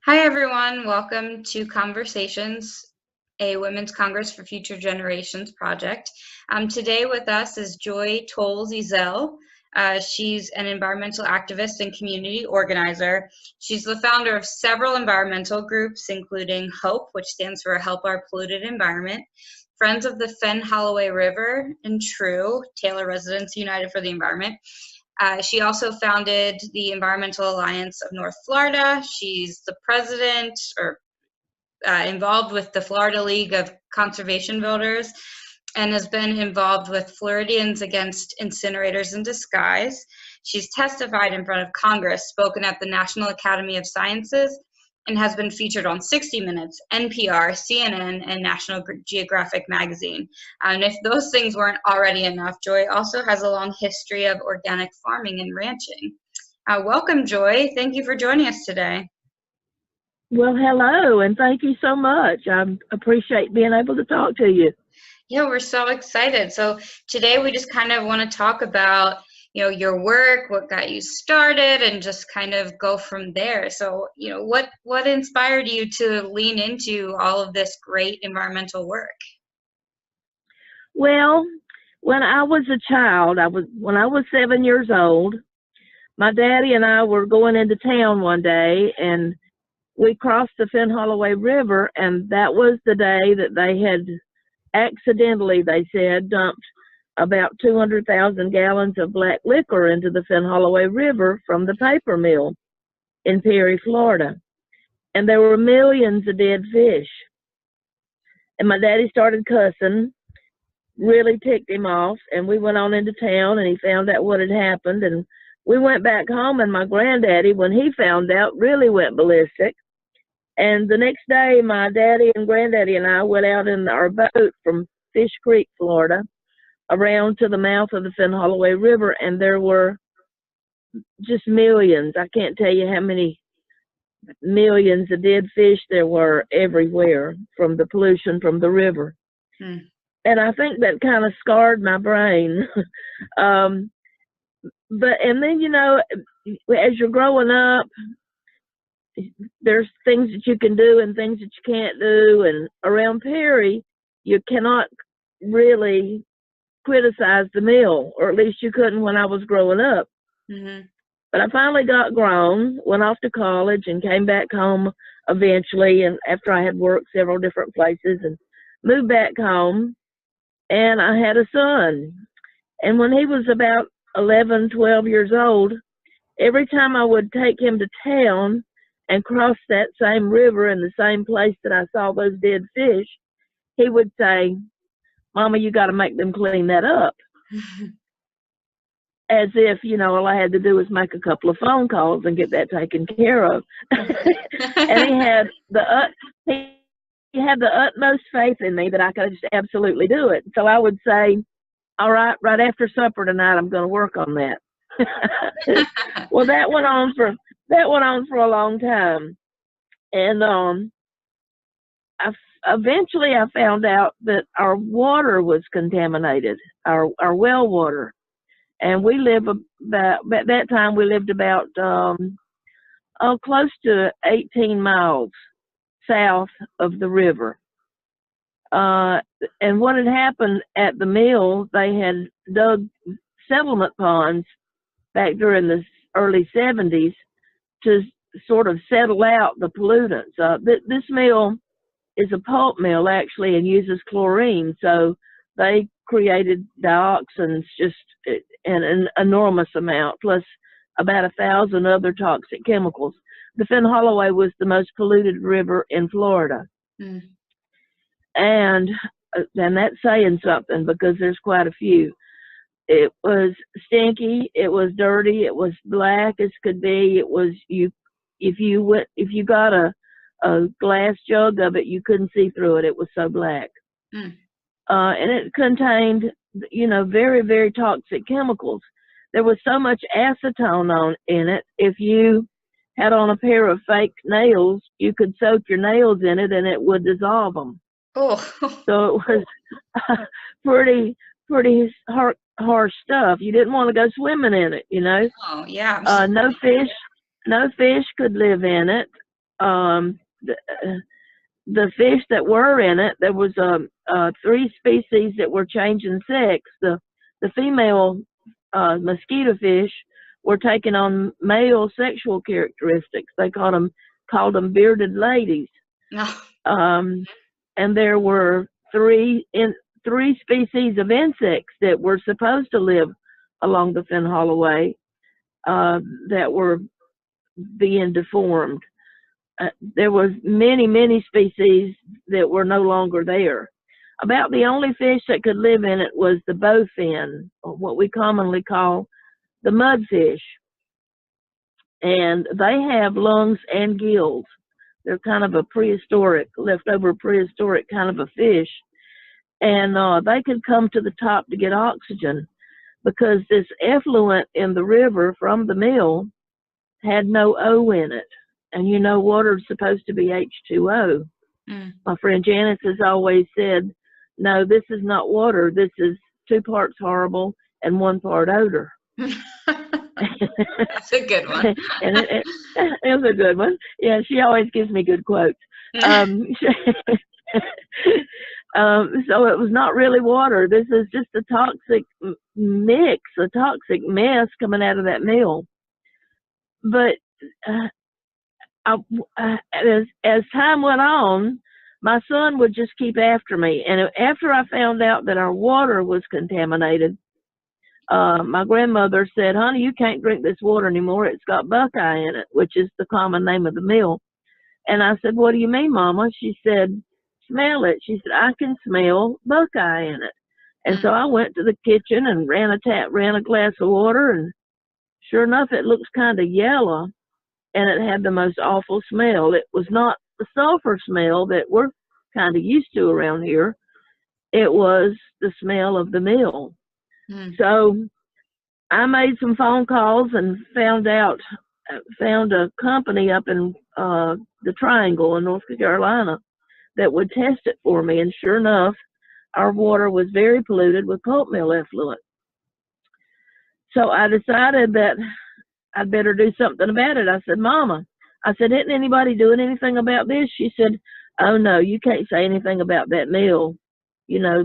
Hi, everyone. Welcome to Conversations, a Women's Congress for Future Generations project. Today with us is Joy Towles Ezell. She's an environmental activist and community organizer. She's the founder of several environmental groups, including HOPE, which stands for Help Our Polluted Environment, Friends of the Fenholloway River and TRUE, Taylor Residents United for the Environment. She also founded the Environmental Alliance of North Florida. She's the president or involved with the Florida League of Conservation Builders and has been involved with Floridians Against Incinerators in Disguise. She's testified in front of Congress, spoken at the National Academy of Sciences, and has been featured on 60 Minutes, NPR, CNN, and National Geographic magazine. And if those things weren't already enough, Joy also has a long history of organic farming and ranching. Welcome, Joy. Thank you for joining us today. Well, hello, and thank you so much. I appreciate being able to talk to you. Yeah, we're so excited. So today we just kind of want to talk about your work, what got you started, and just kind of go from there. So, what inspired you to lean into all of this great environmental work? Well, when I was a child, when I was 7 years old, my daddy and I were going into town one day, and we crossed the Fenholloway River, and that was the day that they had accidentally, they said, dumped about 200,000 gallons of black liquor into the Fenholloway River from the paper mill in Perry, Florida. And there were millions of dead fish. And my daddy started cussing, really ticked him off, and we went on into town, and he found out what had happened. And we went back home, and my granddaddy, when he found out, really went ballistic. And the next day, my daddy and granddaddy and I went out in our boat from Fish Creek, Florida, around to the mouth of the Fenholloway River, and there were just millions. I can't tell you how many millions of dead fish there were everywhere from the pollution from the river. And I think that kind of scarred my brain. And then, as you're growing up, there's things that you can do and things that you can't do. And around Perry, you cannot really criticize the mill, or at least you couldn't when I was growing up. But I finally got grown, went off to college, and came back home eventually, and after I had worked several different places, and moved back home, and I had a son. And when he was about 11, 12 years old, every time I would take him to town and cross that same river in the same place that I saw those dead fish, he would say, "Mama, you got to make them clean that up." As if, all I had to do was make a couple of phone calls and get that taken care of. And he had the utmost faith in me that I could just absolutely do it. So I would say, "All right, right after supper tonight, I'm going to work on that." Well, that went on for a long time. And eventually I found out that our water was contaminated, our well water. And we live about, at that time, we lived about close to 18 miles south of the river. And what had happened at the mill, they had dug settlement ponds back during the early 70s to sort of settle out the pollutants. This mill is a pulp mill, actually, and uses chlorine. So they created dioxins just in an enormous amount, plus about 1,000 other toxic chemicals. The Fenholloway was the most polluted river in Florida. And that's saying something, because there's quite a few. It was stinky, it was dirty, it was black as could be. It was, if you got a glass jug of it, you couldn't see through it. It was so black. And it contained, very, very toxic chemicals. There was so much acetone in it. If you had on a pair of fake nails, you could soak your nails in it and it would dissolve them. Oh. So it was pretty harsh stuff. You didn't want to go swimming in it, Oh, yeah. No fish could live in it. The, the fish that were in it, there was 3 species that were changing sex. The female mosquito fish were taking on male sexual characteristics. They called them bearded ladies. And there were three species of insects that were supposed to live along the Fenholloway that were being deformed. There was many species that were no longer there. About the only fish that could live in it was the bowfin, or what we commonly call the mudfish. And they have lungs and gills. They're kind of a leftover prehistoric kind of a fish. And they could come to the top to get oxygen because this effluent in the river from the mill had no O in it. And you know, water is supposed to be H2O. My friend Janice has always said, no, this is not water. This is 2 parts horrible and 1 part odor. That's a good one. And it was a good one. Yeah, she always gives me good quotes. So it was not really water. This is just a toxic mix, a toxic mess coming out of that mill. But as time went on, my son would just keep after me. And after I found out that our water was contaminated, my grandmother said, honey, you can't drink this water anymore. It's got buckeye in it, which is the common name of the mill. And I said, what do you mean, Mama? She said, smell it. She said, I can smell buckeye in it. And so I went to the kitchen and ran a glass of water, and sure enough, it looks kind of yellow, and it had the most awful smell. It was not the sulfur smell that we're kind of used to around here. It was the smell of the mill. So I made some phone calls and found a company up in the Triangle in North Carolina that would test it for me. And sure enough, our water was very polluted with pulp mill effluent. So I decided that I'd better do something about it. I said, Mama, isn't anybody doing anything about this? She said, oh no, you can't say anything about that mill. You know,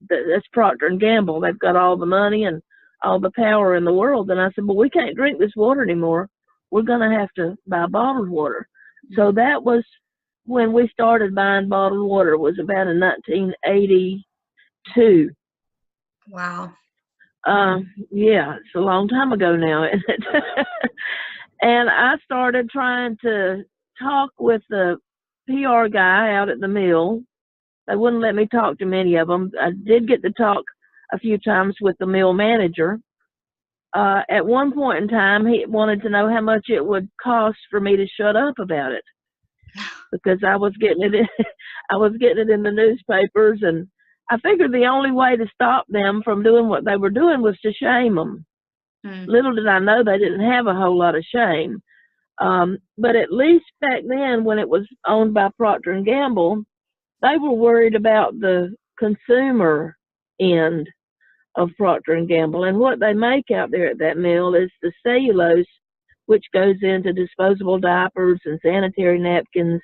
that's Procter & Gamble. They've got all the money and all the power in the world. And I said, well, we can't drink this water anymore. We're going to have to buy bottled water. So that was when we started buying bottled water. It was about in 1982. Wow. Yeah, it's a long time ago now, isn't it? And I started trying to talk with the PR guy out at the mill. They wouldn't let me talk to many of them. I did get to talk a few times with the mill manager. At one point in time, he wanted to know how much it would cost for me to shut up about it, because I was getting it in the newspapers, and I figured the only way to stop them from doing what they were doing was to shame them. Little did I know they didn't have a whole lot of shame. But at least back then, when it was owned by Procter & Gamble, they were worried about the consumer end of Procter & Gamble. And what they make out there at that mill is the cellulose, which goes into disposable diapers and sanitary napkins,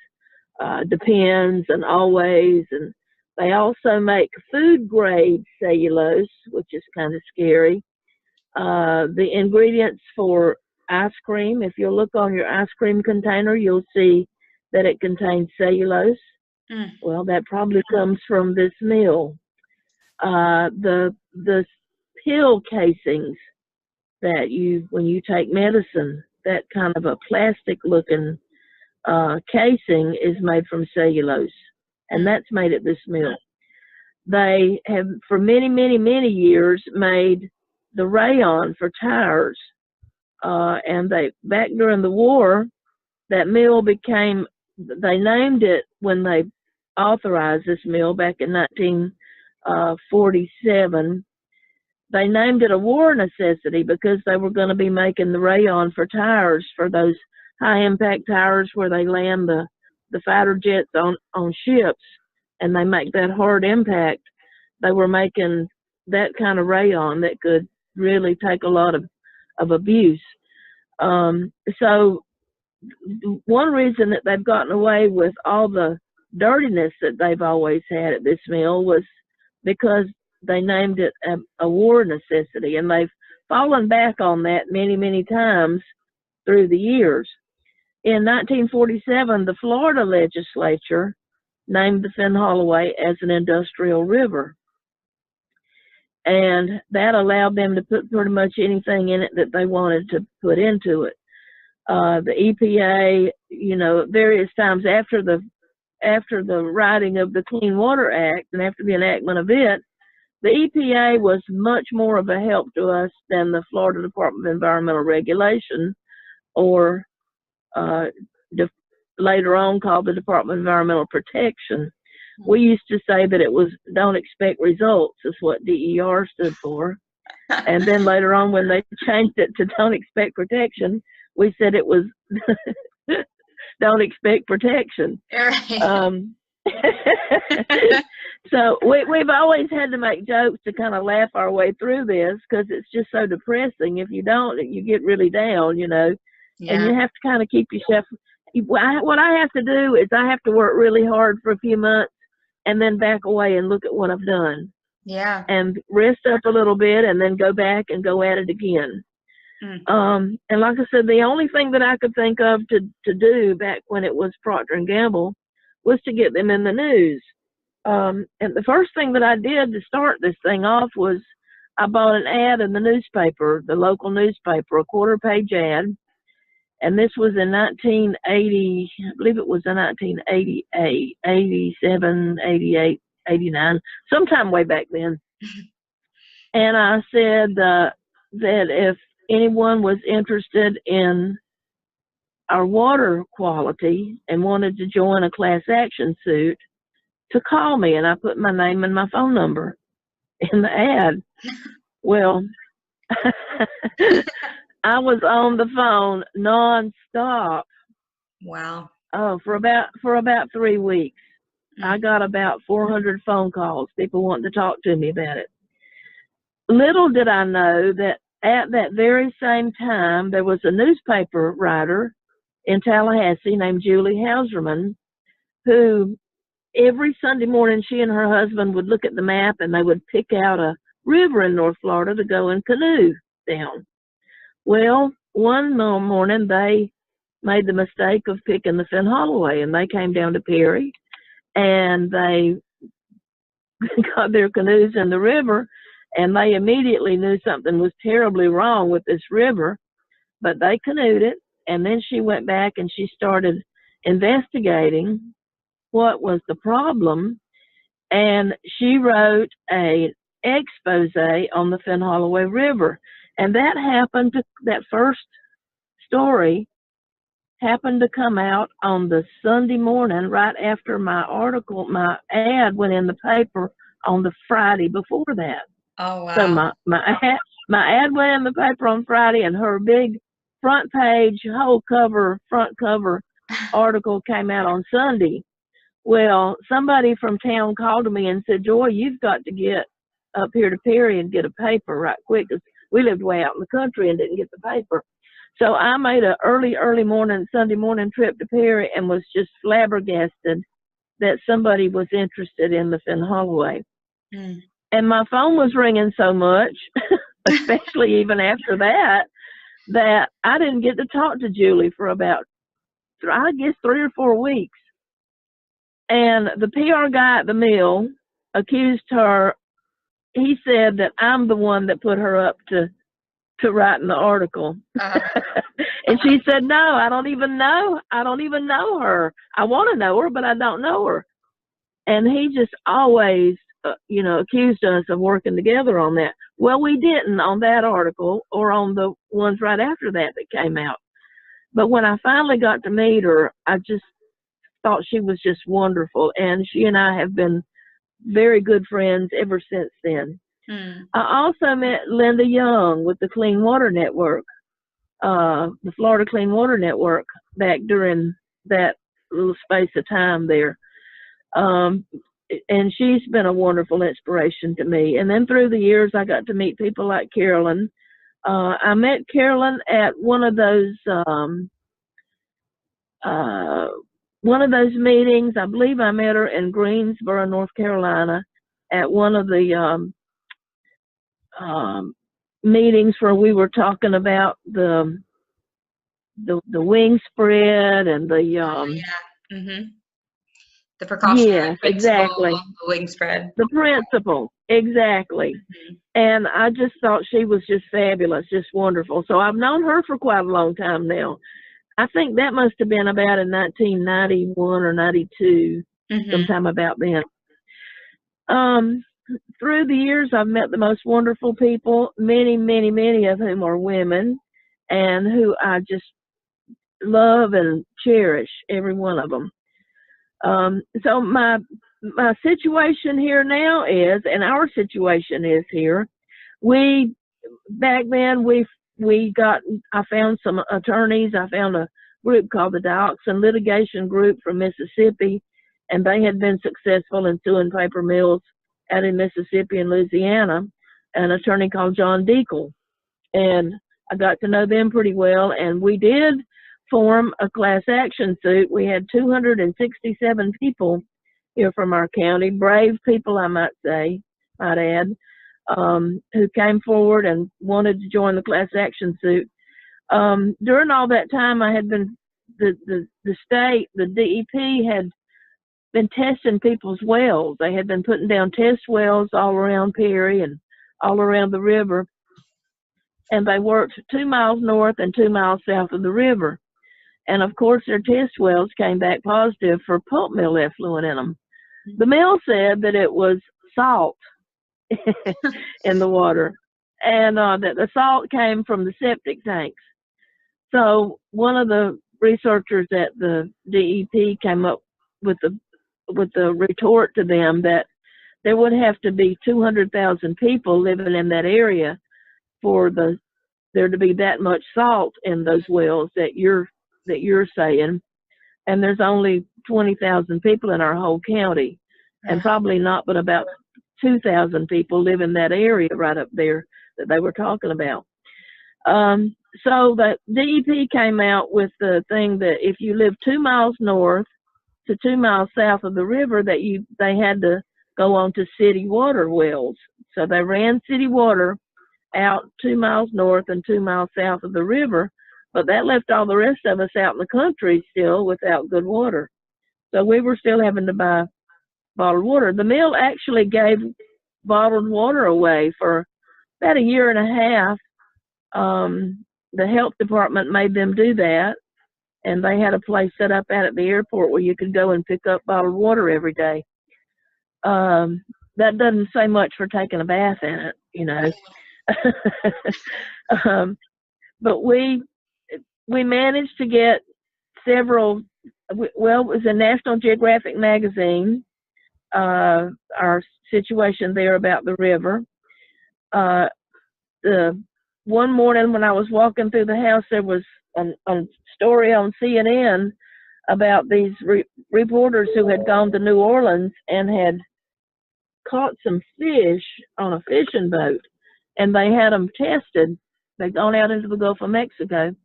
Depends and Always. And they also make food grade cellulose, which is kind of scary. The ingredients for ice cream, if you look on your ice cream container, you'll see that it contains cellulose. Well, that probably comes from this mill. The pill casings that when you take medicine, that kind of a plastic looking casing is made from cellulose, and that's made at this mill. They have for many years made the rayon for tires, and back during the war, that mill they named it, when they authorized this mill back in 1947, they named it a war necessity because they were going to be making the rayon for tires, for those high impact tires where they land the fighter jets on ships, and they make that hard impact. They were making that kind of rayon that could really take a lot of abuse. So one reason that they've gotten away with all the dirtiness that they've always had at this mill was because they named it a war necessity, and they've fallen back on that many, many times through the years. In 1947, the Florida legislature named the Fenholloway as an industrial river, and that allowed them to put pretty much anything in it that they wanted to put into it. The EPA, you know, various times after the writing of the Clean Water Act and after the enactment of it, the EPA was much more of a help to us than the Florida Department of Environmental Regulation, or later on called the Department of Environmental Protection. We used to say that it was don't expect results, is what DER stood for. And then later on, when they changed it to don't expect protection, we said it was don't expect protection. So we've always had to make jokes to kind of laugh our way through this, because it's just so depressing. If you don't, you get really down, you know. Yeah. And you have to kind of keep yourself. What I have to do is I have to work really hard for a few months and then back away and look at what I've done. Yeah. And rest up a little bit and then go back and go at it again. And like I said, the only thing that I could think of to do back when it was Procter & Gamble was to get them in the news. And the first thing that I did to start this thing off was I bought an ad in the newspaper, the local newspaper, a quarter-page ad. And this was in 1980, I believe it was in 1988, 87, 88, 89, sometime way back then. And I said that if anyone was interested in our water quality and wanted to join a class action suit, to call me. And I put my name and my phone number in the ad. Well, I was on the phone nonstop. Wow. Oh, for about 3 weeks. I got about 400 phone calls, people wanting to talk to me about it. Little did I know that at that very same time, there was a newspaper writer in Tallahassee named Julie Hauserman, who every Sunday morning, she and her husband would look at the map and they would pick out a river in North Florida to go and canoe down. Well, one morning they made the mistake of picking the Fenholloway, and they came down to Perry and they got their canoes in the river, and they immediately knew something was terribly wrong with this river, but they canoed it. And then she went back and she started investigating what was the problem, and she wrote an expose on the Fenholloway River. And that first story happened to come out on the Sunday morning right after my ad went in the paper on the Friday before that. Oh, wow. So my ad went in the paper on Friday, and her big front page, front cover article came out on Sunday. Well, somebody from town called to me and said, Joy, you've got to get up here to Perry and get a paper right quick, because we lived way out in the country and didn't get the paper. So I made an early Sunday morning trip to Perry and was just flabbergasted that somebody was interested in the Fenholloway. And my phone was ringing so much, especially even after that I didn't get to talk to Julie for about, I guess, 3 or 4 weeks. And the PR guy at the mill accused her. He said that I'm the one that put her up to writing the article. And she said, no, I don't even know her. I want to know her, but I don't know her. And he just always, accused us of working together on that. Well, we didn't on that article or on the ones right after that came out. But when I finally got to meet her, I just thought she was just wonderful. And she and I have been very good friends ever since then. I also met Linda Young with the Clean Water Network, the Florida Clean Water Network, back during that little space of time there. And she's been a wonderful inspiration to me. And then through the years, I got to meet people like Carolyn. I met Carolyn at one of those one of those meetings, I believe I met her in Greensboro, North Carolina, at one of the meetings where we were talking about the wing spread and the the precautionary yes, principle, exactly, the wing spread. the principle, exactly. And I just thought she was just fabulous, just wonderful. So I've known her for quite a long time now. I think that must have been about in 1991 or 92, sometime about then. Through the years, I've met the most wonderful people, many, many, many of whom are women, and who I just love and cherish, every one of them. So my situation here now is, and our situation is here, back then I found some attorneys. I found a group called the Dioxin Litigation Group from Mississippi, and they had been successful in suing paper mills out in Mississippi and Louisiana, an attorney called John Deacle. And I got to know them pretty well, and we did form a class action suit. We had 267 people here from our county, brave people, I might add, who came forward and wanted to join the class action suit. During all that time, I had been, the state, the DEP had been testing people's wells. They had been putting down test wells all around Perry and all around the river. And they worked 2 miles north and 2 miles south of the river. And of course, their test wells came back positive for pulp mill effluent in them. The mill said that it was salt in the water, and that the salt came from the septic tanks. So one of the researchers at the DEP came up with the retort to them that there would have to be 200,000 people living in that area for there to be that much salt in those wells that you're saying, and there's only 20,000 people in our whole county, and probably not but about 2,000 people live in that area right up there that they were talking about. So the DEP came out with the thing that if you live 2 miles north to 2 miles south of the river, that they had to go on to city water wells. So they ran city water out 2 miles north and 2 miles south of the river, but that left all the rest of us out in the country still without good water. So we were still having to buy bottled water. The mill actually gave bottled water away for about a year and a half. The health department made them do that, and they had a place set up out at the airport where you could go and pick up bottled water every day. That doesn't say much for taking a bath in it, you know. But we managed to get several. Well, it was a National Geographic magazine. Our situation there about the river. The one morning when I was walking through the house, there was a story on CNN about these reporters who had gone to New Orleans and had caught some fish on a fishing boat, and they had them tested. They'd gone out into the Gulf of Mexico,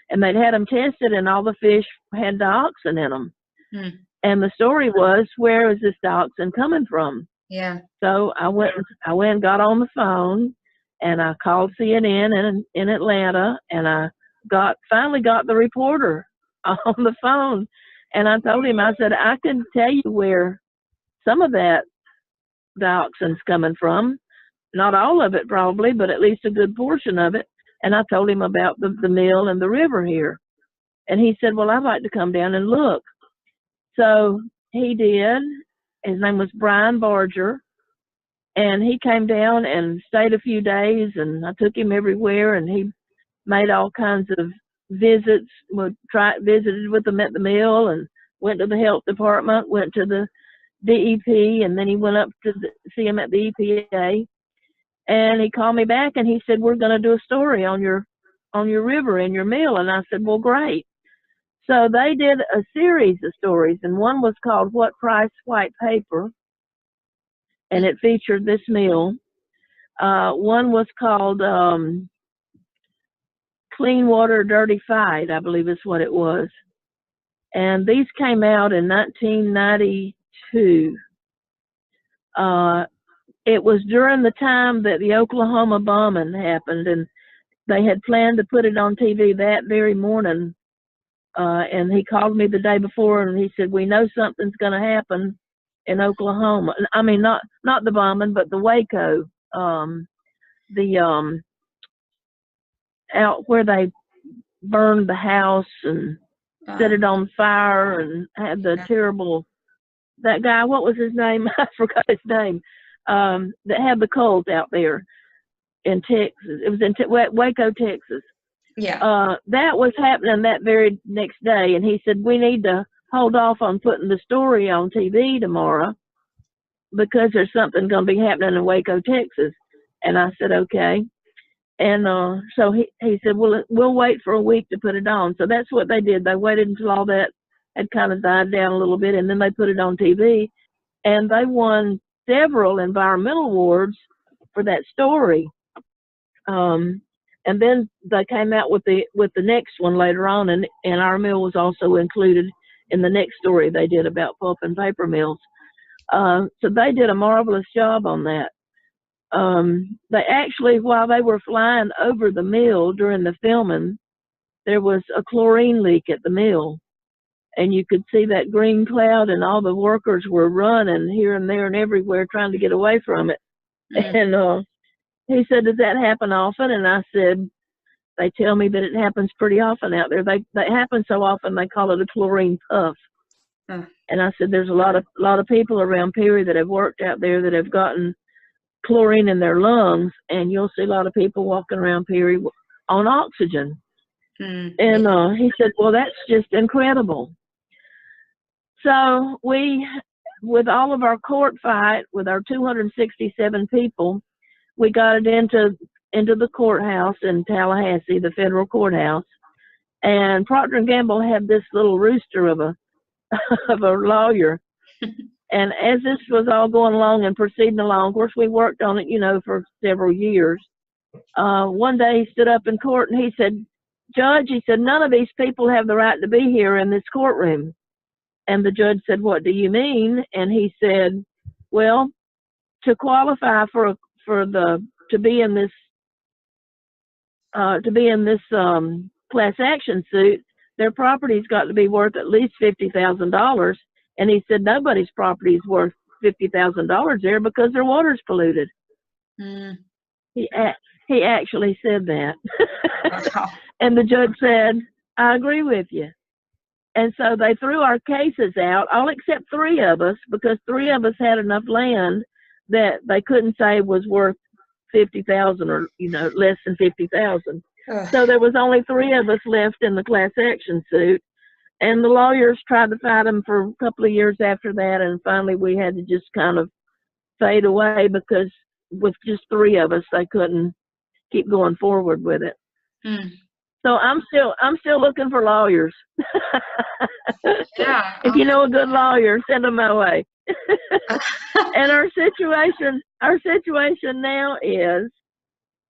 and they'd had them tested, and all the fish had dioxin in them. And the story was, where is this dioxin coming from? Yeah. So I went and got on the phone, and I called CNN in Atlanta, and I finally got the reporter on the phone, and I told him, I said, I can tell you where some of that dioxin's coming from. Not all of it probably, but at least a good portion of it. And I told him about the mill and the river here. And he said, well, I'd like to come down and look. So he did. His name was Brian Barger. And he came down and stayed a few days, and I took him everywhere, and he made all kinds of visits. Visited with them at the mill, and went to the health department, went to the DEP, and then he went up to see him at the EPA. And he called me back, and he said, we're going to do a story on your river and your mill. And I said, well, great. So they did a series of stories, and one was called What Price White Paper, and it featured this mill. One was called Clean Water, Dirty Fight, I believe is what it was. And these came out in 1992. It was during the time that the Oklahoma bombing happened, and they had planned to put it on TV that very morning. And he called me the day before, and he said, "We know something's going to happen in Oklahoma." I mean, not the bombing, but the Waco, out where they burned the house and set it on fire and had the terrible, that guy, what was his name? I forgot his name, that had the cult out there in Texas. It was in Waco, Texas. Yeah. That was happening that very next day, and he said, "We need to hold off on putting the story on TV tomorrow because there's something going to be happening in Waco, Texas." And I said, "Okay." And so he said, "Well, we'll wait for a week to put it on." So that's what they did. They waited until all that had kind of died down a little bit, and then they put it on TV. And they won several environmental awards for that story. And then they came out with the next one later on, and our mill was also included in the next story they did about pulp and paper mills. So they did a marvelous job on that. They actually, while they were flying over the mill during the filming, there was a chlorine leak at the mill, and you could see that green cloud, and all the workers were running here and there and everywhere trying to get away from it. And he said, "Does that happen often?" And I said, "They tell me that it happens pretty often out there. They happen so often they call it a chlorine puff." And I said, "There's a lot of people around Perry that have worked out there that have gotten chlorine in their lungs, and you'll see a lot of people walking around Perry on oxygen." And he said, "Well, that's just incredible." So we, with all of our court fight, with our 267 people, we got it into the courthouse in Tallahassee, the federal courthouse. And Procter & Gamble had this little rooster of a lawyer. And as this was all going along and proceeding along, of course, we worked on it, for several years. One day he stood up in court and he said, "Judge," he said, "none of these people have the right to be here in this courtroom." And the judge said, "What do you mean?" And he said, "Well, to qualify to be in this class action suit, their property's got to be worth at least $50,000. And he said, "Nobody's property is worth $50,000 there because their water's polluted." He actually said that. And the judge said, "I agree with you." And so they threw our cases out, all except 3 of us, because 3 of us had enough land that they couldn't say was worth 50,000 or, less than 50,000. So there was only 3 of us left in the class action suit. And the lawyers tried to fight them for a couple of years after that. And finally we had to just kind of fade away because with just 3 of us, they couldn't keep going forward with it. So I'm still looking for lawyers. Yeah. If you know a good lawyer, send them my way. And our situation now is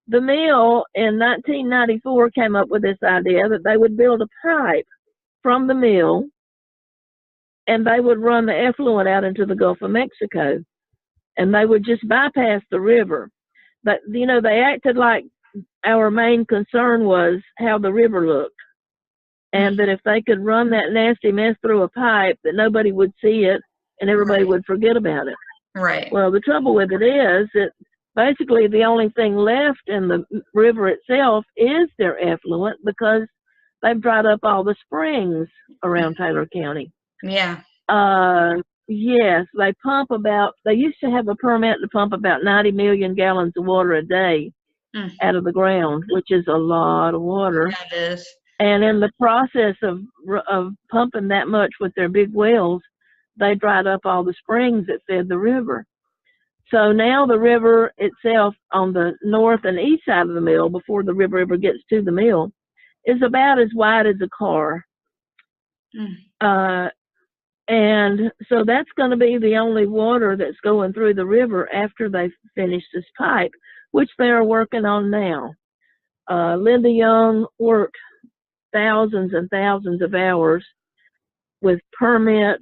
the mill in 1994 came up with this idea that they would build a pipe from the mill and they would run the effluent out into the Gulf of Mexico, and they would just bypass the river. But, they acted like our main concern was how the river looked, and that if they could run that nasty mess through a pipe, that nobody would see it and everybody would forget about it. Right. Well, the trouble with it is that basically the only thing left in the river itself is their effluent, because they've dried up all the springs around Taylor County. Yeah. Yes, they used to have a permit to pump about 90 million gallons of water a day out of the ground, which is a lot of water. Yeah, it is. And in the process of pumping that much with their big wells, they dried up all the springs that fed the river. So now the river itself on the north and east side of the mill, before the river ever gets to the mill, is about as wide as a car. And so that's going to be the only water that's going through the river after they finish this pipe, which they are working on now. Linda Young worked thousands and thousands of hours with permit,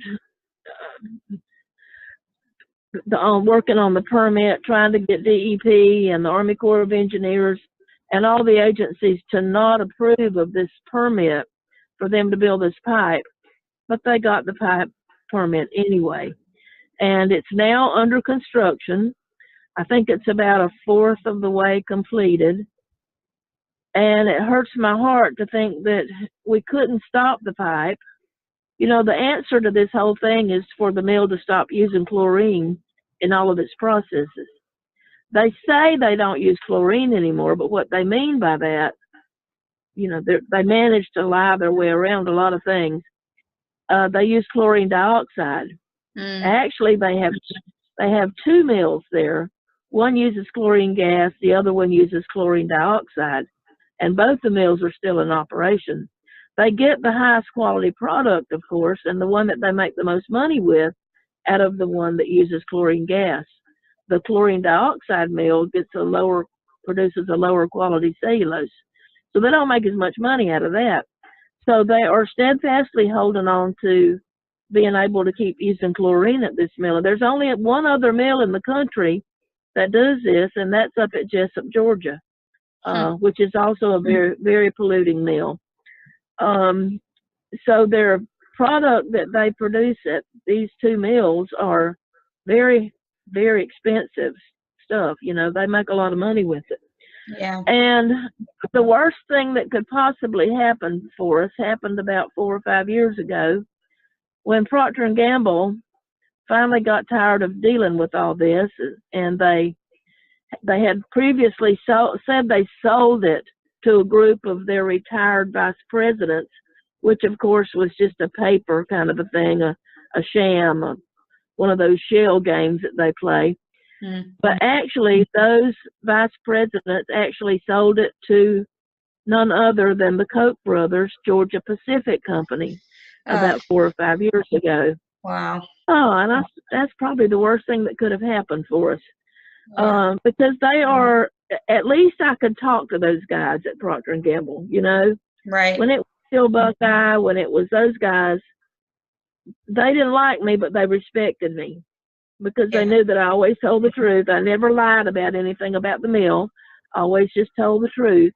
working on the permit, trying to get DEP and the Army Corps of Engineers and all the agencies to not approve of this permit for them to build this pipe. But they got the pipe permit anyway. And it's now under construction. I think it's about a fourth of the way completed. And it hurts my heart to think that we couldn't stop the pipe. You know, the answer to this whole thing is for the mill to stop using chlorine in all of its processes. They say they don't use chlorine anymore, but what they mean by that, you know, they manage to lie their way around a lot of things. They use chlorine dioxide. Actually, they have two mills there. One uses chlorine gas, the other one uses chlorine dioxide, and both the mills are still in operation. They get the highest quality product, of course, and the one that they make the most money with out of the one that uses chlorine gas. The chlorine dioxide mill produces a lower quality cellulose. So they don't make as much money out of that. So they are steadfastly holding on to being able to keep using chlorine at this mill. And there's only one other mill in the country that does this, and that's up at Jessup, Georgia, which is also a very, very polluting mill. So their product that they produce at these two mills are very, very expensive stuff. You know, they make a lot of money with it. Yeah. And the worst thing that could possibly happen for us happened about 4 or 5 years ago when Procter & Gamble finally got tired of dealing with all this, and they had previously said they sold it to a group of their retired vice presidents, which of course was just a paper kind of a thing, a sham, one of those shell games that they play. But actually, those vice presidents actually sold it to none other than the Koch brothers, Georgia Pacific Company, about 4 or 5 years ago. Wow. Oh, and that's probably the worst thing that could have happened for us. Because they are, at least I could talk to those guys at Procter & Gamble, you know. Right. When it was still Buckeye, when it was those guys, they didn't like me, but they respected me because they knew that I always told the truth. I never lied about anything about the mill. I always just told the truth.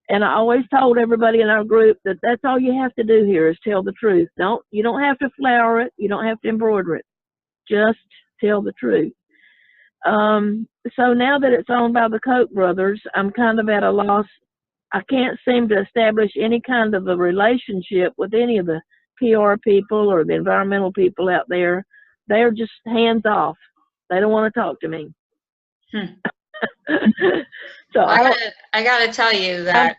And I always told everybody in our group that that's all you have to do here is tell the truth. You don't have to flower it. You don't have to embroider it. Just tell the truth. So now that it's owned by the Koch brothers, I'm kind of at a loss. I can't seem to establish any kind of a relationship with any of the PR people or the environmental people out there. They're just hands off. They don't want to talk to me. So well, I gotta tell you that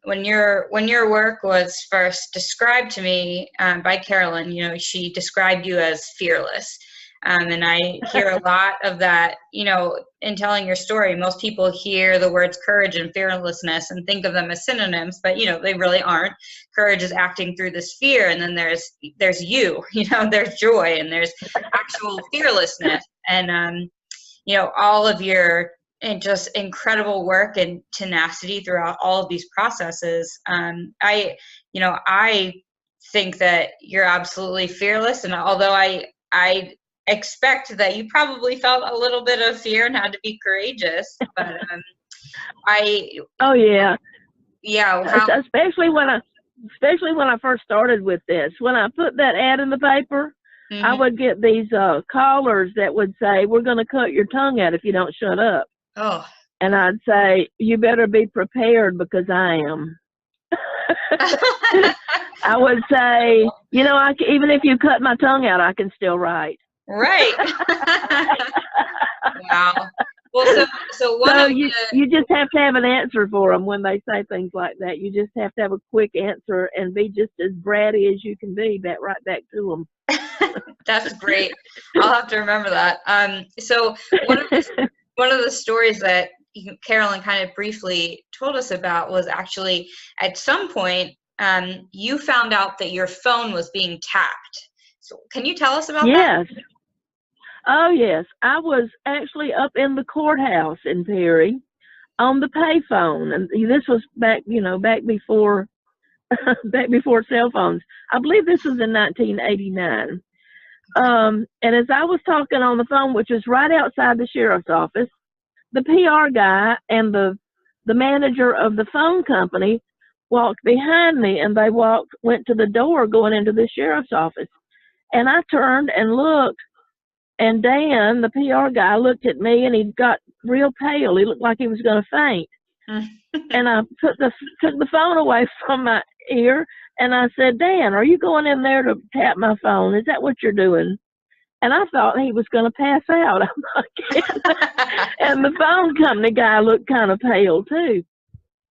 when your work was first described to me by Carolyn, you know, she described you as fearless. And I hear a lot of that, you know, in telling your story. Most people hear the words courage and fearlessness and think of them as synonyms, but, you know, they really aren't. Courage is acting through this fear, and then there's you know, there's joy, and there's actual fearlessness. And, you know, all of your just incredible work and tenacity throughout all of these processes. I think that you're absolutely fearless, and although I expect that you probably felt a little bit of fear and had to be courageous, but especially when I first started with this, when I put that ad in the paper, I would get these callers that would say, "We're going to cut your tongue out if you don't shut up." Oh. And I'd say, "You better be prepared because I am." I would say, you know, even if you cut my tongue out, I can still write. Right. Wow. Well, so you just have to have an answer for them when they say things like that. You just have to have a quick answer and be just as bratty as you can be, right back to them. That's great. I'll have to remember that. So one of the stories that Carolyn kind of briefly told us about was actually at some point you found out that your phone was being tapped. So can you tell us about that? Yes. Oh, yes. I was actually up in the courthouse in Perry on the payphone. And this was back before back before cell phones. I believe this was in 1989. And as I was talking on the phone, which was right outside the sheriff's office, the PR guy and the manager of the phone company walked behind me, and they went to the door going into the sheriff's office. And I turned and looked, and Dan, the PR guy, looked at me, and he got real pale. He looked like he was going to faint. And I took the phone away from my ear, and I said, Dan, are you going in there to tap my phone? Is that what you're doing? And I thought he was going to pass out. I'm not kidding. And the phone company guy looked kind of pale too.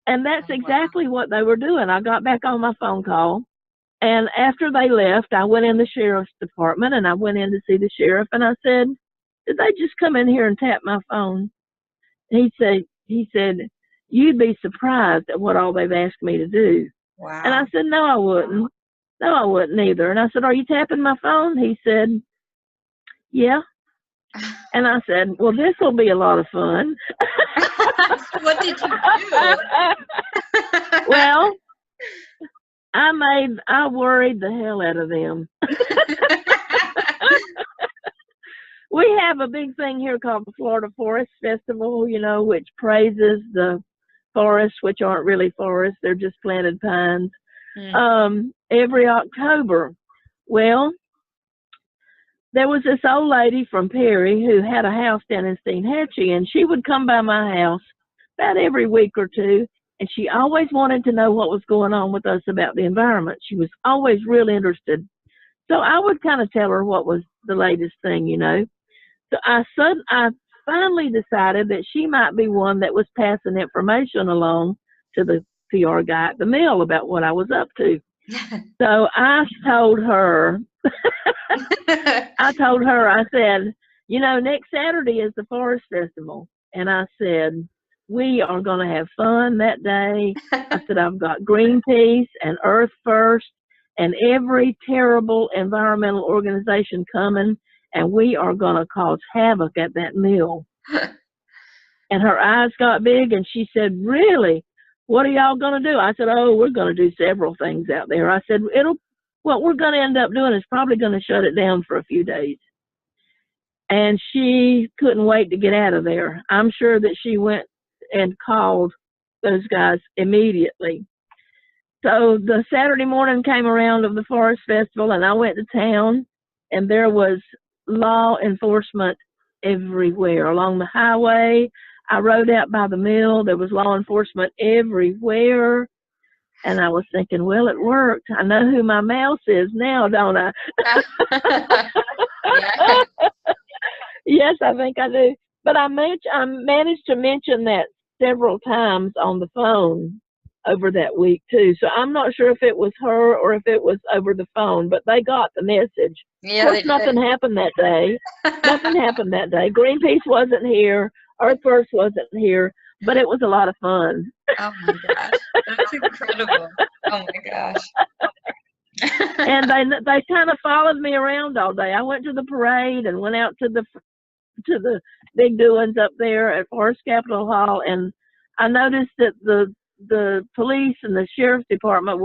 And that's exactly what they were doing. I got back on my phone call, and after they left, I went in the sheriff's department, and I went in to see the sheriff, and I said, did they just come in here and tap my phone? And he said, you'd be surprised at what all they've asked me to do. Wow. And I said, no, I wouldn't. No, I wouldn't either. And I said, are you tapping my phone? He said, yeah. And I said, well, this will be a lot of fun. What did you do? Well, I worried the hell out of them. We have a big thing here called the Florida Forest Festival, you know, which praises the forests, which aren't really forests, they're just planted pines, every October. Well, there was this old lady from Perry who had a house down in Steenhatchee, and she would come by my house about every week or two, and she always wanted to know what was going on with us about the environment. She was always real interested. So I would kind of tell her what was the latest thing, you know. So I finally decided that she might be one that was passing information along to the PR guy at the mill about what I was up to. So I told her, I said, you know, next Saturday is the Forest Festival. And I said, we are going to have fun that day. I said, I've got Greenpeace and Earth First and every terrible environmental organization coming, and we are going to cause havoc at that mill. And her eyes got big, and she said, really? What are y'all going to do? I said, oh, we're going to do several things out there. I said, what we're going to end up doing is probably going to shut it down for a few days. And she couldn't wait to get out of there. I'm sure that she went and called those guys immediately. So the Saturday morning came around of the Forest Festival, and I went to town, and there was law enforcement everywhere along the highway. I rode out by the mill. There was law enforcement everywhere. And I was thinking, well, it worked. I know who my mouse is now, don't I? Yeah. Yes, I think I do. But I managed to mention that several times on the phone over that week, too. So I'm not sure if it was her or if it was over the phone, but they got the message. Yeah, of course, nothing happened that day. Nothing happened that day. Greenpeace wasn't here. Earth First wasn't here. But it was a lot of fun. Oh, my gosh. That's incredible. Oh, my gosh. And they kind of followed me around all day. I went to the parade and went out to the big doings up there at Forest Capitol Hall, and I noticed that the police and the sheriff's department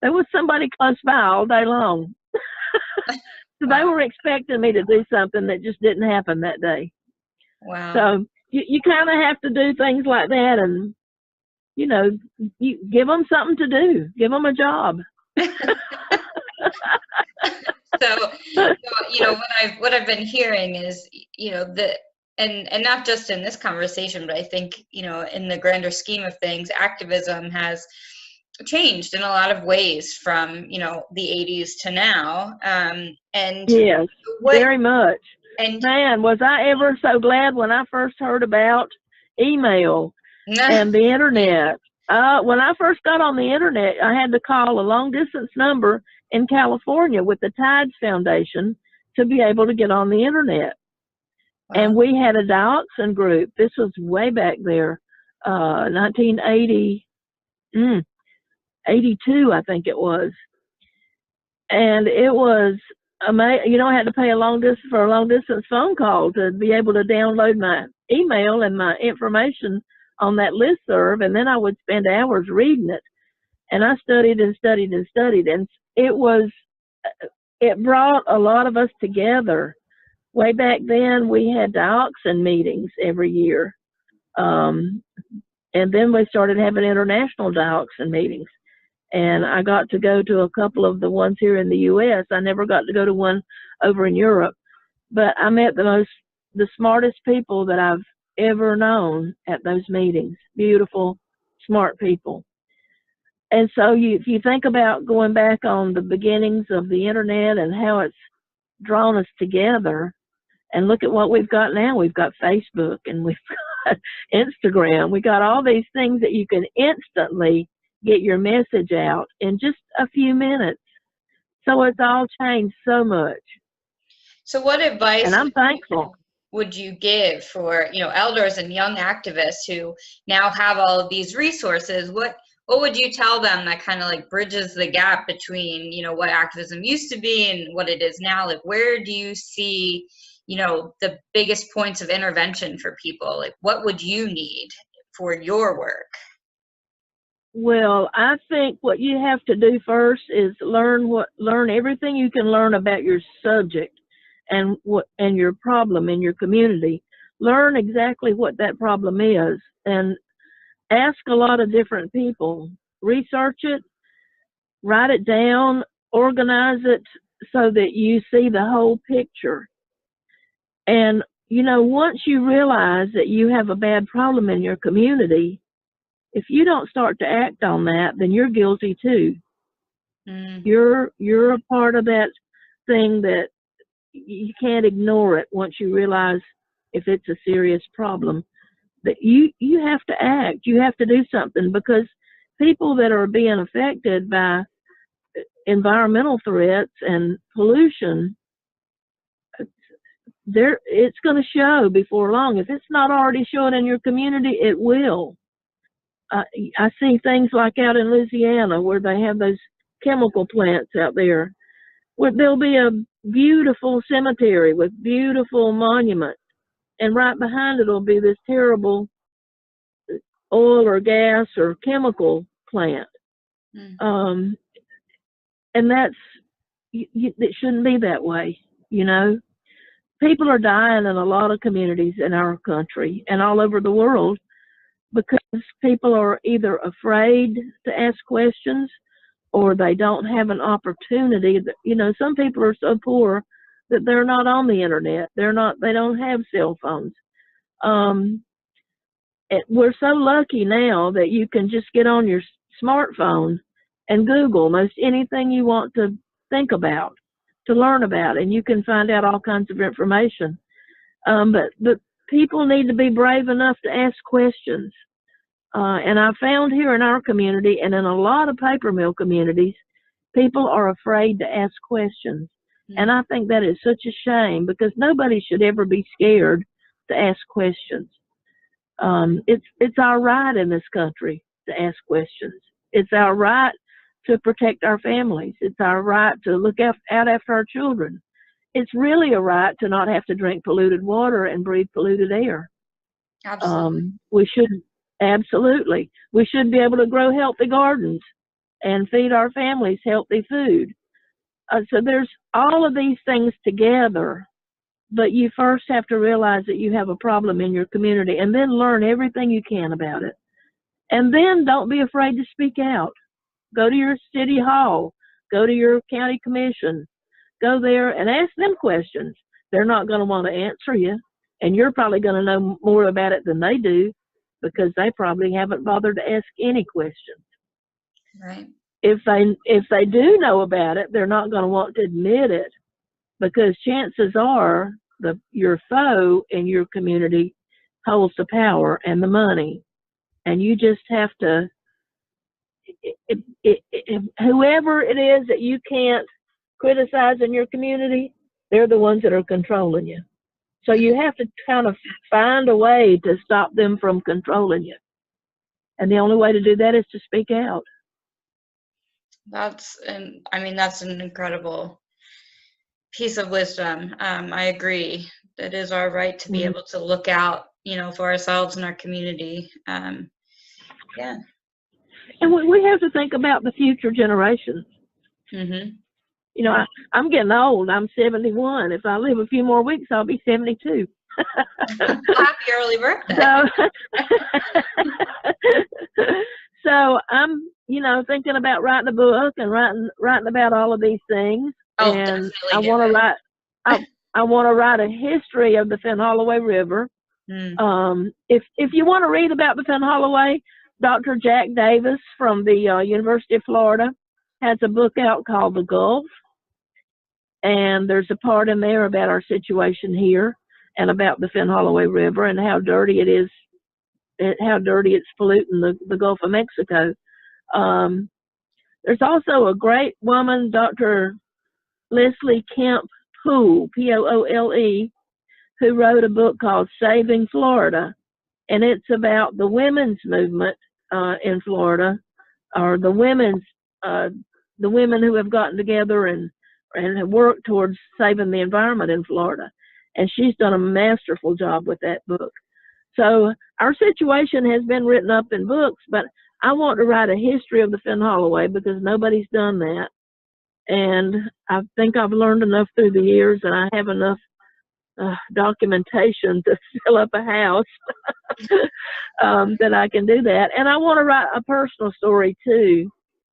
there was somebody close by all day long. So they were expecting me to do something that just didn't happen that day. Wow. So you kind of have to do things like that, and you know, you give them something to do, give them a job. So you know, what I've been hearing is, you know, and not just in this conversation, but I think, you know, in the grander scheme of things, activism has changed in a lot of ways from, you know, the 80s to now. And yes, very much. And man, was I ever so glad when I first heard about email and the internet. When I first got on the internet, I had to call a long distance number in California with the Tides Foundation to be able to get on the internet. Wow. And we had a dioxin group. This was way back there, 1980, 82, I think it was. And it was amazing. You know, I had to pay a long distance phone call to be able to download my email and my information on that listserv, and then I would spend hours reading it. And I studied and studied and studied, and it brought a lot of us together. Way back then, we had dioxin meetings every year. And then we started having international dioxin meetings. And I got to go to a couple of the ones here in the U.S. I never got to go to one over in Europe. But I met the smartest people that I've ever known at those meetings. Beautiful, smart people. And so if you think about going back on the beginnings of the internet and how it's drawn us together, and look at what we've got now. We've got Facebook and we've got Instagram. We got all these things that you can instantly get your message out in just a few minutes. So it's all changed so much. So what advice and I'm thankful. would you give for, elders and young activists who now have all of these resources? What would you tell them that kind of like bridges the gap between, what activism used to be and what it is now? Like, where do you see, the biggest points of intervention for people? Like, what would you need for your work? Well, I think what you have to do first is learn everything you can learn about your subject and your problem in your community. Learn exactly what that problem is and ask a lot of different people. Research it, write it down, organize it so that you see the whole picture. And, once you realize that you have a bad problem in your community, if you don't start to act on that, then you're guilty too. You're a part of that thing that you can't ignore it once you realize if it's a serious problem. That you have to act. You have to do something, because people that are being affected by environmental threats and pollution, it's going to show before long. If it's not already showing in your community, it will. I see things like out in Louisiana where they have those chemical plants out there, where there'll be a beautiful cemetery with beautiful monuments, and right behind it will be this terrible oil or gas or chemical plant. And it shouldn't be that way, People are dying in a lot of communities in our country and all over the world because people are either afraid to ask questions or they don't have an opportunity. Some people are so poor that they're not on the internet. They don't have cell phones. We're so lucky now that you can just get on your smartphone and Google most anything you want to think about, to learn about, and you can find out all kinds of information. But people need to be brave enough to ask questions. And I found here in our community and in a lot of paper mill communities, people are afraid to ask questions. And I think that is such a shame, because nobody should ever be scared to ask questions. It's our right in this country to ask questions. It's our right to protect our families. It's our right to look out after our children. It's really a right to not have to drink polluted water and breathe polluted air. Absolutely. Absolutely. We should be able to grow healthy gardens and feed our families healthy food. So there's all of these things together, but you first have to realize that you have a problem in your community, and then learn everything you can about it. And then don't be afraid to speak out. Go to your city hall, go to your county commission, go there and ask them questions. They're not going to want to answer you, and you're probably going to know more about it than they do, because they probably haven't bothered to ask any questions. Right. If they do know about it, they're not going to want to admit it, because chances are your foe in your community holds the power and the money, and you just have to. Whoever it is that you can't criticize in your community, they're the ones that are controlling you. So you have to kind of find a way to stop them from controlling you. And the only way to do that is to speak out. That's an incredible piece of wisdom. I agree. It is our right to be able to look out, for ourselves and our community. Yeah. And we have to think about the future generations. Mm-hmm. You know, I'm getting old. I'm 71. If I live a few more weeks, I'll be 72. Happy early birthday. So I'm, you know, thinking about writing a book and writing about all of these things. Oh, and definitely I want to write a history of the Fenholloway River. If you want to read about the Fenholloway, Dr. Jack Davis from the University of Florida has a book out called The Gulf, and there's a part in there about our situation here and about the Fenholloway River and how dirty it is, how dirty it's polluting the Gulf of Mexico. There's also a great woman, Dr. Leslie Kemp Poole, Poole, who wrote a book called Saving Florida, and it's about the women's movement in Florida, or the women who have gotten together and have worked towards saving the environment in Florida. And she's done a masterful job with that book. So our situation has been written up in books, but I want to write a history of the Fenholloway because nobody's done that. And I think I've learned enough through the years, and I have enough documentation to fill up a house that I can do that. And I want to write a personal story too,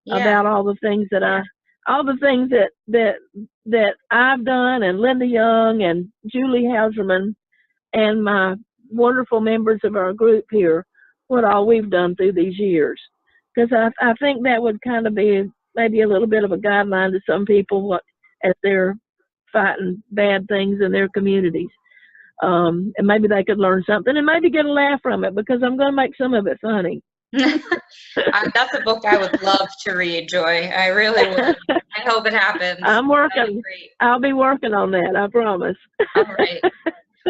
about all the things that that I've done, and Linda Young and Julie Hauserman and my wonderful members of our group here, what all we've done through these years. Because I think that would kind of be maybe a little bit of a guideline to some people as they're fighting bad things in their communities. And maybe they could learn something and maybe get a laugh from it, because I'm going to make some of it funny. That's a book I would love to read, Joy. I really would. I hope it happens. I'm working. I'll be working on that, I promise. All right.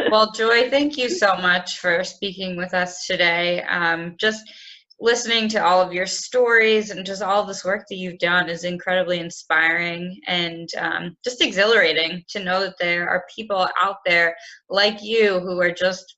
Well, Joy, thank you so much for speaking with us today. Just listening to all of your stories and just all of this work that you've done is incredibly inspiring and just exhilarating to know that there are people out there like you who are just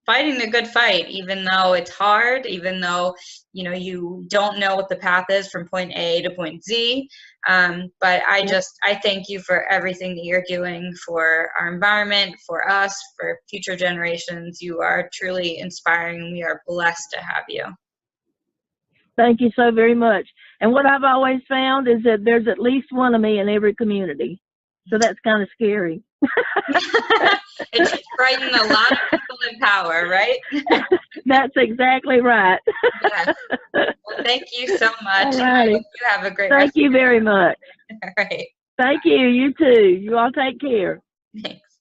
fighting the good fight, even though it's hard, even though, you know, you don't know what the path is from point A to point Z. But I thank you for everything that you're doing for our environment, for us, for future generations. You are truly inspiring, and we are blessed to have you. Thank you so very much. And what I've always found is that there's at least one of me in every community. So that's kind of scary. It should frighten a lot of people in power, right? That's exactly right. Yes. Well, thank you so much. I hope you have a great Thank you very much. All right. Thank you. You too. You all take care. Thanks.